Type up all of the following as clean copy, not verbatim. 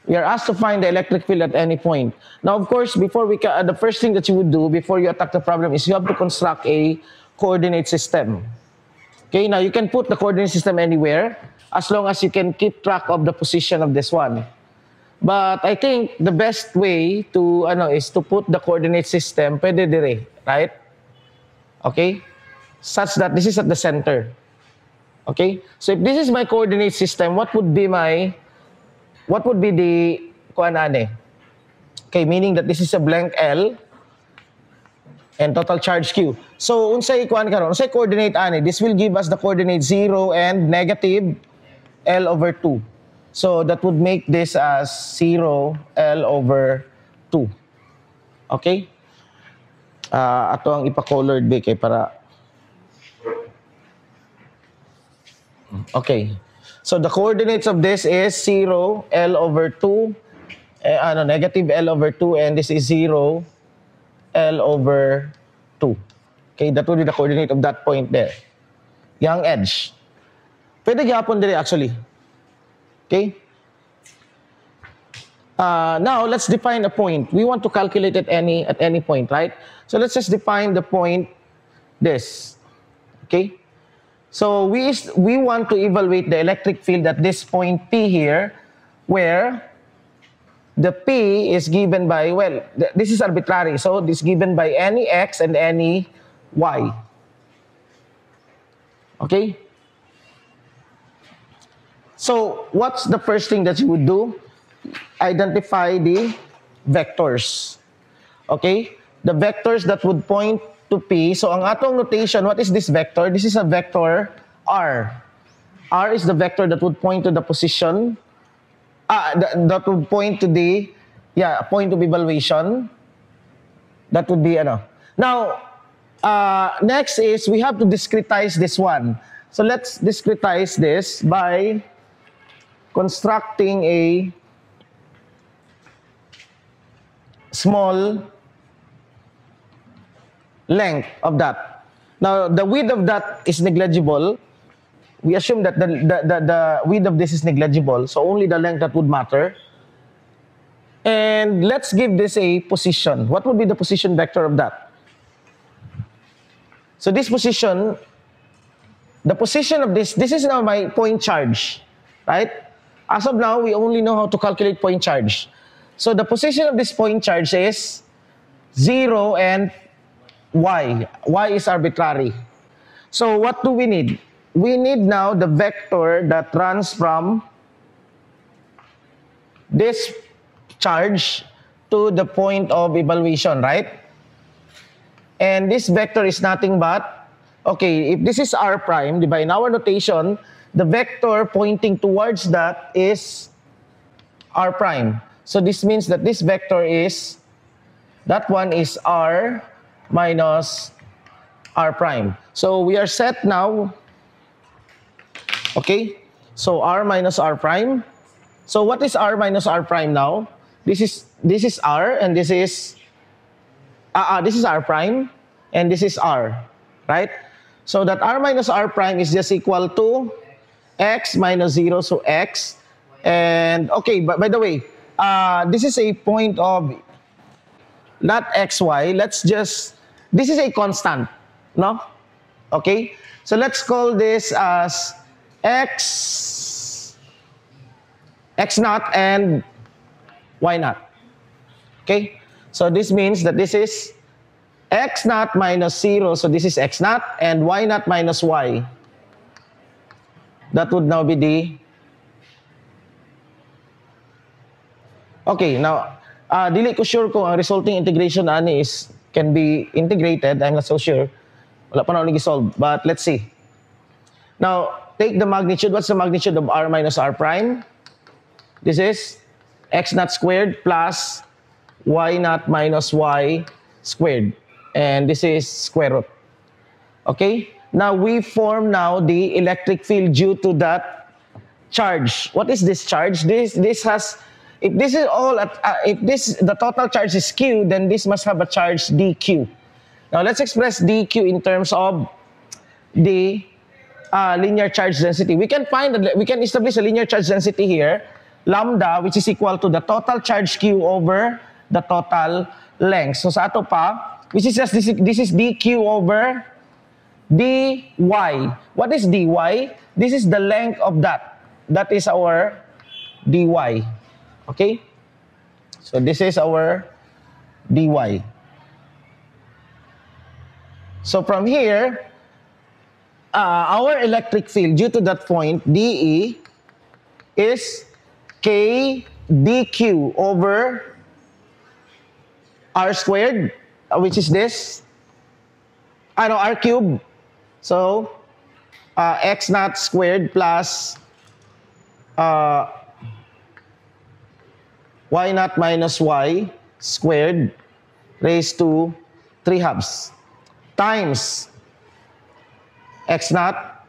We are asked to find the electric field at any point. Now, of course, before we the first thing that you would do before you attack the problem is you have to construct a coordinate system. Okay, now you can put the coordinate system anywhere as long as you can keep track of the position of this one. But I think the best way to is to put the coordinate system pwede dire, right? Okay? Such that this is at the center. Okay? So if this is my coordinate system, what would be the okay, meaning that this is a blank L and total charge Q. So unsay coordinate ani, this will give us the coordinate 0 and negative L over 2. So that would make this as 0 L over 2. Okay? Ato ang ipa-colored B kay para. Okay. So the coordinates of this is 0 L over 2, negative L over 2, and this is 0 L over 2. Okay, that would be the coordinate of that point there. Yang edge. Pwede gyapon dire actually. Okay? Now, let's define a point. We want to calculate at any point, right? So let's just define the point, this. Okay? So we want to evaluate the electric field at this point P here, where the P is given by, well, this is arbitrary. So this is given by any X and any Y. Okay? So what's the first thing that you would do? Identify the vectors. Okay? The vectors that would point to P. So ang atong notation, what is this vector? This is a vector R. R is the vector that would point to the position, that would point to the, point of evaluation. That would be, Now, next is we have to discretize this one. So let's discretize this by constructing a small length of that. Now, the width of that is negligible. We assume that the width of this is negligible, so only the length that would matter. And let's give this a position. What would be the position vector of that? So this position, the position of this is now my point charge, right? As of now, we only know how to calculate point charge. So the position of this point charge is 0 and Y. Y is arbitrary. So what do we need? We need now the vector that runs from this charge to the point of evaluation, right? And this vector is nothing but, okay, if this is R prime, diba, in our notation, the vector pointing towards that is R prime. So this means that this vector is, that one is R minus R prime. So we are set now. Okay, so R minus R prime. So what is R minus R prime now? This is R and this is R prime and this is R, right? So that R minus R prime is just equal to X minus 0, so X. And okay, but by the way, this is a point of not XY. Let's just, this is a constant, no? Okay, so let's call this as X naught and Y naught. Okay, so this means that this is X naught minus 0, so this is X naught, and Y naught minus Y. That would now be the, okay, now, dili ko sure kung ang resulting integration ani is can be integrated. I'm not so sure. Wala pa na ako nag-solve, but let's see. Now, take the magnitude. What's the magnitude of R minus R prime? This is X naught squared plus Y naught minus Y squared. And this is square root. Okay? Now, we form now the electric field due to that charge. What is this charge? This has, if this is all, the total charge is Q, then this must have a charge dQ. Now, let's express dQ in terms of the linear charge density. We can establish a linear charge density here lambda, which is equal to the total charge Q over the total length. So sa ato pa, which is just this is dq over dy. What is dy? This is the length of that. That is our dy. Okay? So this is our dy. So from here, our electric field due to that point, dE, is k dq over r squared, which is this, r cubed. So, x naught squared plus y naught minus y squared raised to 3/2 times x naught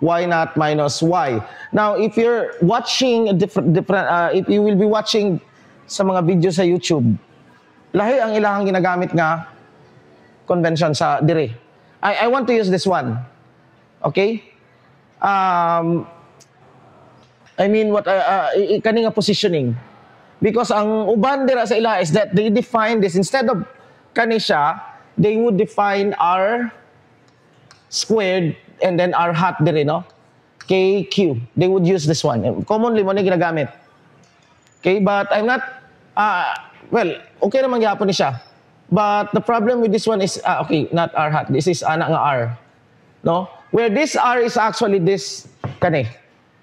y naught minus y. Now, if you're watching if you will be watching sa mga video sa YouTube, lahi ang ilahang ginagamit nga convention sa dire. I want to use this one. Okay? I mean, kani nga positioning. Because ang uban dira sa ila is that they define this, instead of kani siya, they would define r squared and then r hat dire, no? kq. They would use this one. Commonly mo ni ginagamit. Okay, but I'm not, well, okay naman gyapon ni siya. But the problem with this one is, okay, not r hat. This is ana nga r. No? Where this r is actually this, kani,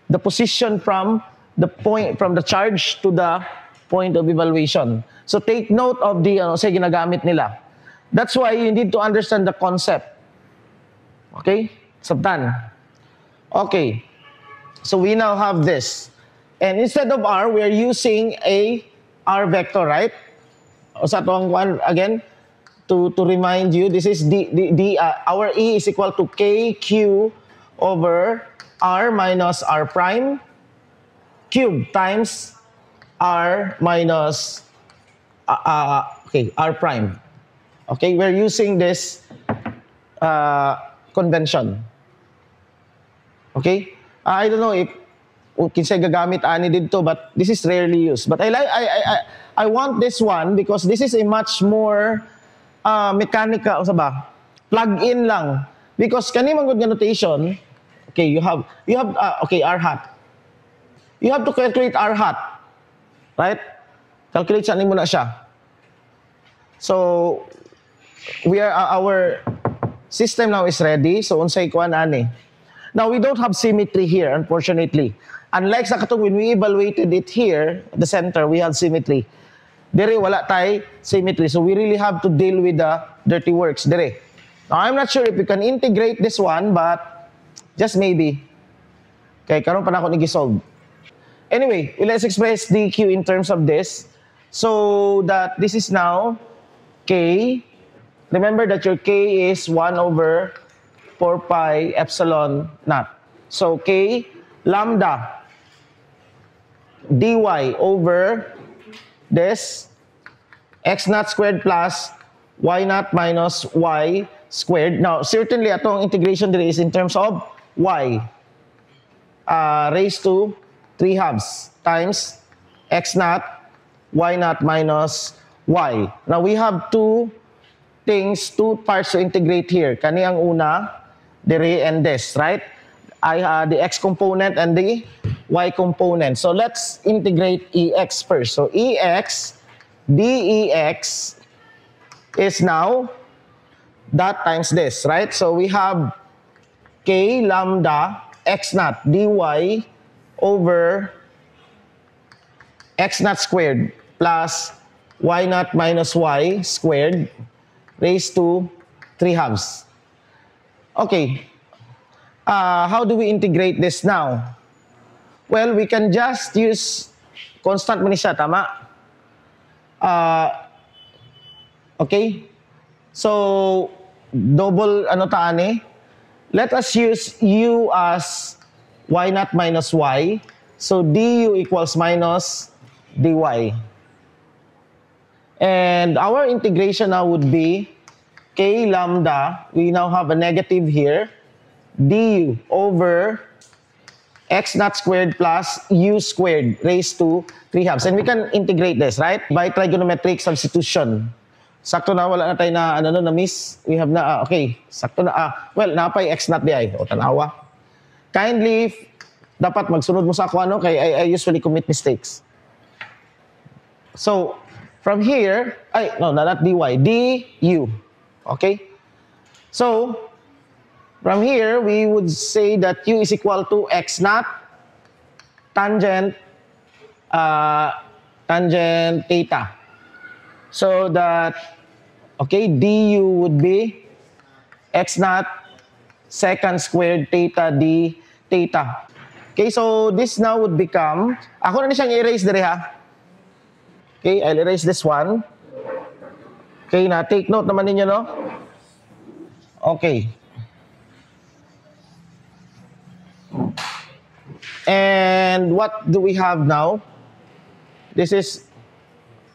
the position from the point, from the charge to the point of evaluation. So take note of the, say, ginagamit nila. That's why you need to understand the concept. Okay? Sabtan. Okay. So we now have this. And instead of r, we are using a r vector, right? O sa tuwang one, again, to remind you, this is our E is equal to kq over r minus r prime cube times r minus r prime. Okay, we're using this convention. Okay, I don't know if kinsay gagamit ani dito, but this is rarely used. But I want this one because this is a much more mechanical, sa ba? Plug in lang. Because kani man gud nga notation, okay, you have okay, r hat. You have to calculate r hat. Right? Calculate sa nimo na siya. So our system now is ready. So unsay kuan ani. Now we don't have symmetry here, unfortunately. Unlike sa katong when we evaluated it here, at the center, we have symmetry. Dire wala tay symmetry. So we really have to deal with the dirty works dire. Now I'm not sure if we can integrate this one, but just maybe. Okay, karon pa na ako nigi-solve. Anyway, let's express dq in terms of this. So that this is now k. Remember that your k is 1 over 4 pi epsilon naught. So k lambda dy over this x naught squared plus y naught minus y squared. Now, certainly atong integration there is in terms of y raised to 3/2 times x naught y naught minus y. Now, we have two parts to integrate here. Kani ang una, dire and this, right? The x component and the y component. So let's integrate ex first. So ex dex is now that times this, right? So we have k lambda x naught dy over x naught squared plus y naught minus y squared raised to 3/2. Okay. How do we integrate this now? Well, we can just use constant mo ni siya, tama? Okay? So, double ano taani? Let us use u as y naught minus y. So, du equals minus dy. And our integration now would be k lambda, we now have a negative here, du over x naught squared plus u squared raised to 3 halves. And we can integrate this, right? By trigonometric substitution. Sakto na, wala na tayo na, na miss. We have na, okay, sakto na, well, napay x naught di ay, o tanawa. Kindly, dapat magsunod mo sa ako, ano, kay I usually commit mistakes. So, from here, no, not dy, du, okay? So, from here, we would say that u is equal to x naught tangent theta. So that, okay, du would be x naught second squared theta d theta. Okay, so this now would become, ako na siyang erase dire ha. Okay, I'll erase this one. Okay, na take note naman ninyo, no? Okay. And what do we have now? This is,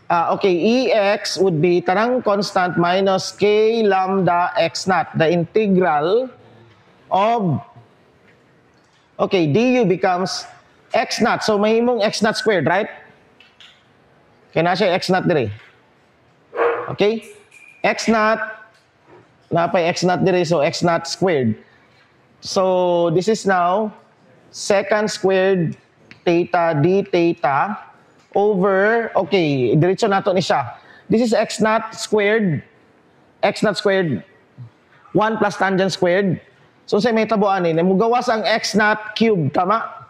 okay, Ex would be tarang constant minus k lambda x naught, the integral of, okay, du becomes x naught. So, mahimong x naught squared, right? Kaya na siya x naught dire. Okay? X naught, napay x naught dire, so x naught squared. So, this is now second squared theta d theta over, okay, diretso nato ni siya. This is x naught squared, 1 plus tangent squared. So, sa may tabuan ni, mugawas ang x naught cube, tama?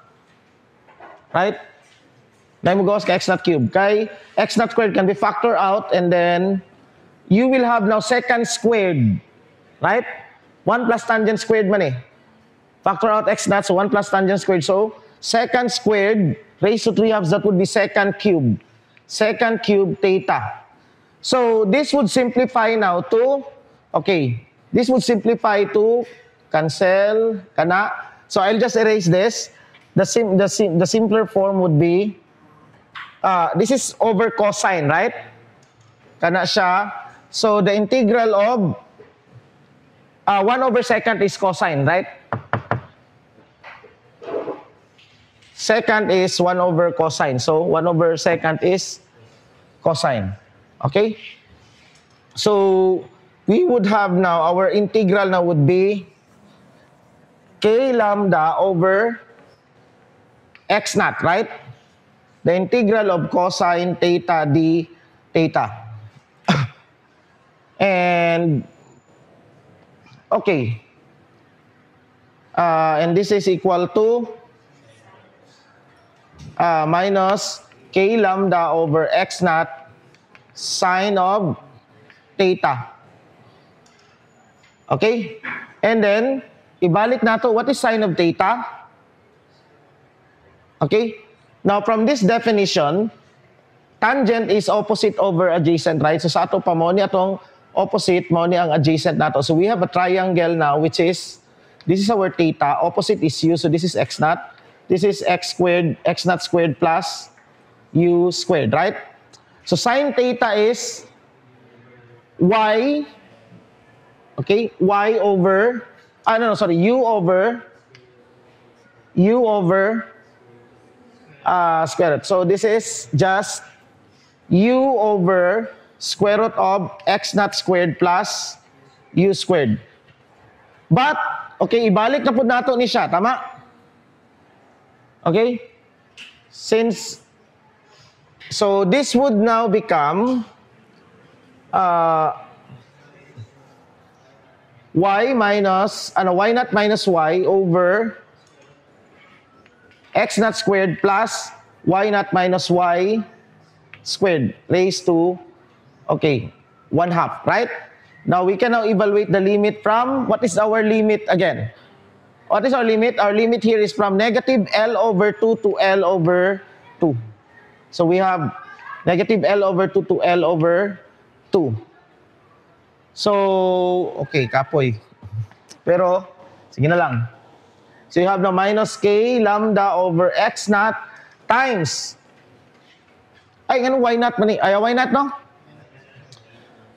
Right? Na mugawas ka x naught cube. Kay x naught squared can be factored out and then you will have now second squared. Right? 1 plus tangent squared man eh. Factor out x naught, so 1 plus tangent squared. So, second squared raised to 3 halves, that would be second cube. Second cube theta. So, this would simplify now to, okay, this would simplify to cancel, kana. So, I'll just erase this. The simpler form would be, this is over cosine, right? Kana siya. So, the integral of 1 over second is cosine, right? Second is 1 over cosine. So, 1 over second is cosine. Okay? So, we would have now, our integral now would be k lambda over x naught, right? The integral of cosine theta d theta. And, okay. And this is equal to minus k lambda over x naught sine of theta. Okay? And then, ibalik nato, what is sine of theta? Okay? Now, from this definition, tangent is opposite over adjacent, right? So, sa ato pa mo, ni atong opposite, mo ni ang adjacent nato. So, we have a triangle now, which is, this is our theta, opposite is u, so this is x naught. This is x naught squared plus u squared, right? So, sine theta is y, okay, y over, u over square root. So, this is just u over square root of x naught squared plus u squared. But, okay, ibalik na po nato ni siya, tama? Okay? Since, so this would now become y naught minus y over x naught squared plus y naught minus y squared raised to, okay, 1 half, right? Now, we can now evaluate the limit from, what is our limit again? What is our limit? Our limit here is from negative L over 2 to L over 2. So, we have negative L over 2 to L over 2. So, okay, kapoy. Pero, sige na lang. So, you have now minus k lambda over x naught times. Ay, ano, y naught man eh? Ay, y naught, no?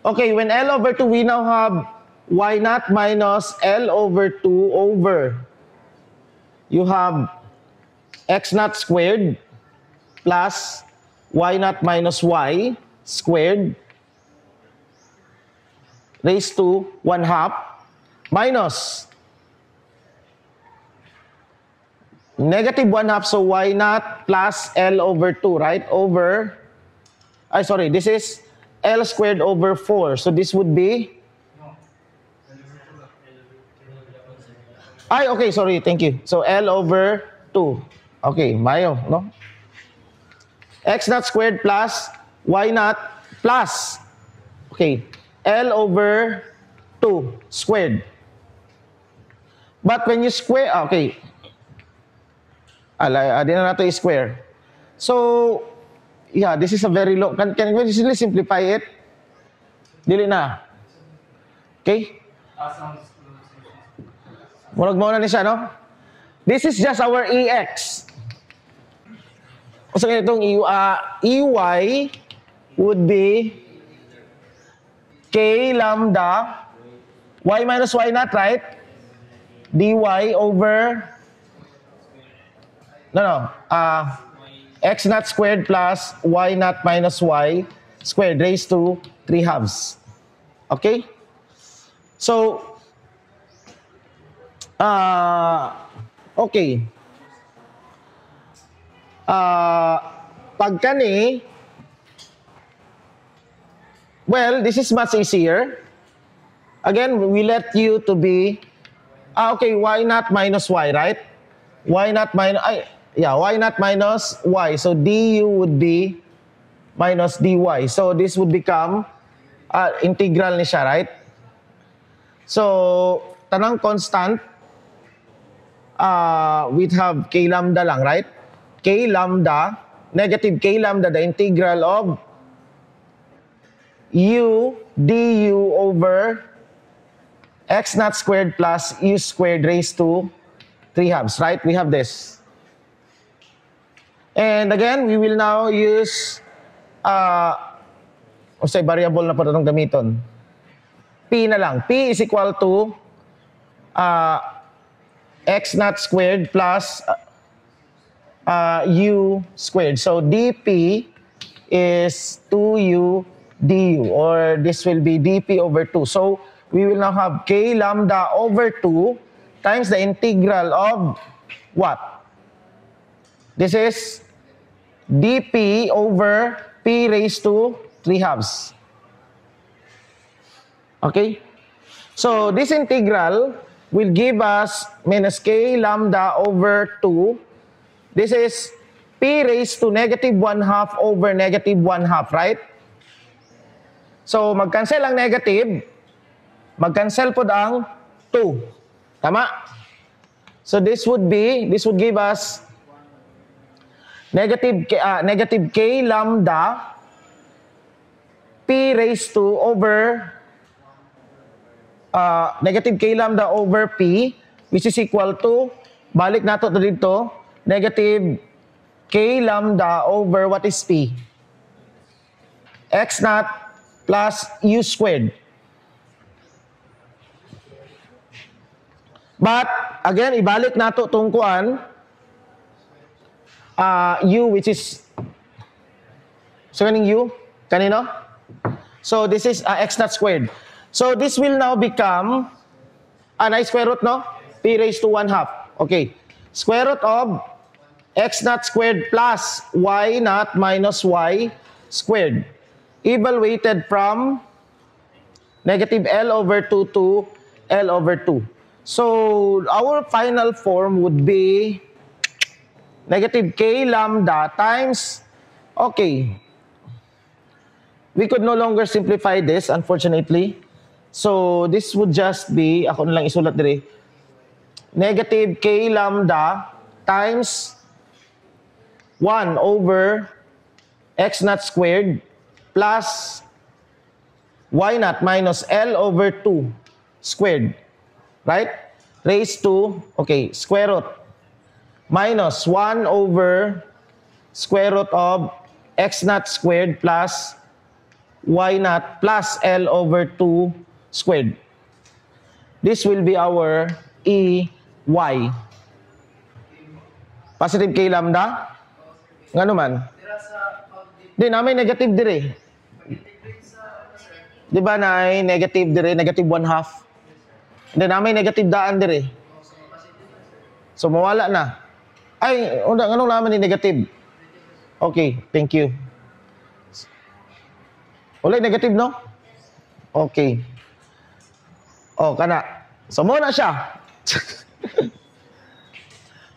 Okay, when L over 2, we now have y naught minus L over 2 over. You have x naught squared plus y naught minus y squared raised to 1/2 minus negative 1/2, so y naught plus L over 2, right? Over, this is L squared over 4. So this would be, okay, sorry, thank you. So L over 2. Okay, mayo, no? X naught squared plus y naught plus, okay, L over 2 squared. But when you square, okay, di na natin i-square. So, yeah, this is a very low. Can we easily simplify it? Dili na. Okay? Murag mo na ni siya, no? This is just our EX. So, itong EY would be K lambda y minus y naught, right? dy over x naught squared plus y naught minus y squared raised to 3/2. Okay? So, okay. Pag kani, well, this is much easier. Again, we let you to be, okay, y naught minus y, right? Y naught minus, y naught minus y. So du would be minus dy. So this would become integral ni siya, right? So, tanang constant, we have k lambda lang, right? K lambda, negative k lambda, the integral of u du over x naught squared plus u squared raised to 3/2, right? We have this. And again, we will now use, variable na po itong gamiton. P na lang. P is equal to x naught squared plus u squared. So dp is 2u du, or this will be dp over 2. So we will now have k lambda over 2 times the integral of what? This is dp over p raised to 3/2. Okay? So this integral will give us minus k lambda over 2. This is p raised to negative 1/2 over negative 1/2, right? So mag-cancel ang negative, mag-cancel po ang 2. Tama? So this would give us negative k lambda p raised to over negative k lambda over p, which is equal to, balik nato to dito, negative k lambda over what is p? X naught plus u squared. But, again, ibalik nato itong kuan, u, which is, so kaning u, kanino? So, this is x naught squared. So, this will now become, square root, no? P raised to 1/2. Okay. Square root of x naught squared plus y naught minus y squared. Evaluated from negative L over 2 to L over 2. So, our final form would be negative k lambda times, okay, we could no longer simplify this, unfortunately. So, this would just be, ako na lang isulat dire, negative k lambda times 1 over x naught squared plus y naught minus L over 2 squared. Right? Raised to, okay, square root minus 1 over square root of x naught squared plus y naught plus L over 2 squared. This will be our EY. Positive k lambda? Ngano man? Di, na may negative dire. Di ba na ay negative dire, negative 1/2. Di, na may negative daan dire. So, mawala na. Ay, anong naman ni negative? Okay, thank you. Wala negative, no? Okay. Oh, kana. So, muna siya.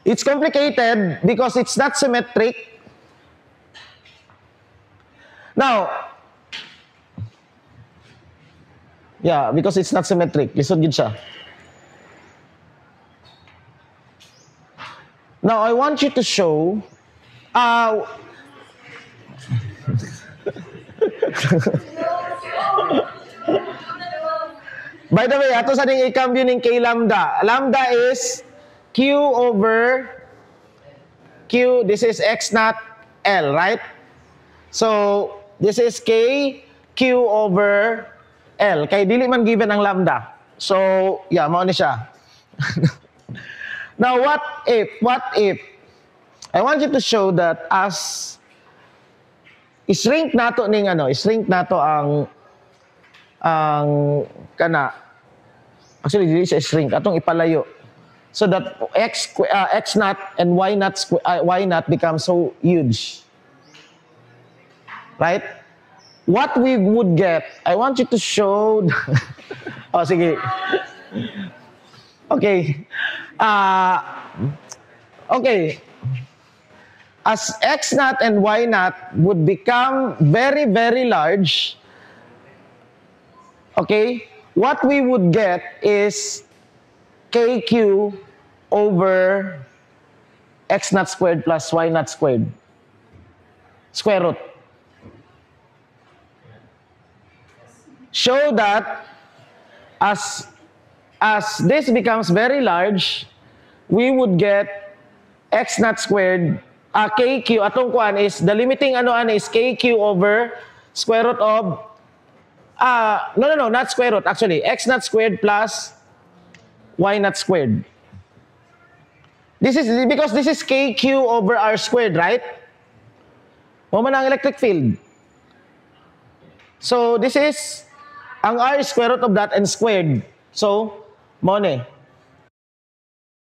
It's complicated because it's not symmetric. Now, yeah, because it's not symmetric. Lisod gid siya. Now, I want you to show by the way, ato sa ding i-cambio ning k lambda. Lambda is Q over Q. This is X naught L, right? So, this is K Q over L. Kay dili man given ang lambda. So, yeah, mao ni siya. Now, what if I want you to show that as ishrink nato ning ishrink nato ang kana. Actually, dili siya shrink, atong ipalayo. So that X naught and Y naught becomes so huge. Right? What we would get, I want you to show oh, sige. Okay. Okay. As X naught and Y naught would become very, very large, okay, what we would get is KQ over X naught squared plus Y naught squared. Square root. Show that as this becomes very large, we would get X naught squared, KQ, atong kuan is, the limiting is KQ over square root of, no, not square root, actually, X naught squared plus Y naught squared. This is, because this is KQ over R squared, right? Mo man ang electric field. So, this is, ang R is square root of that and squared. So, mo ni.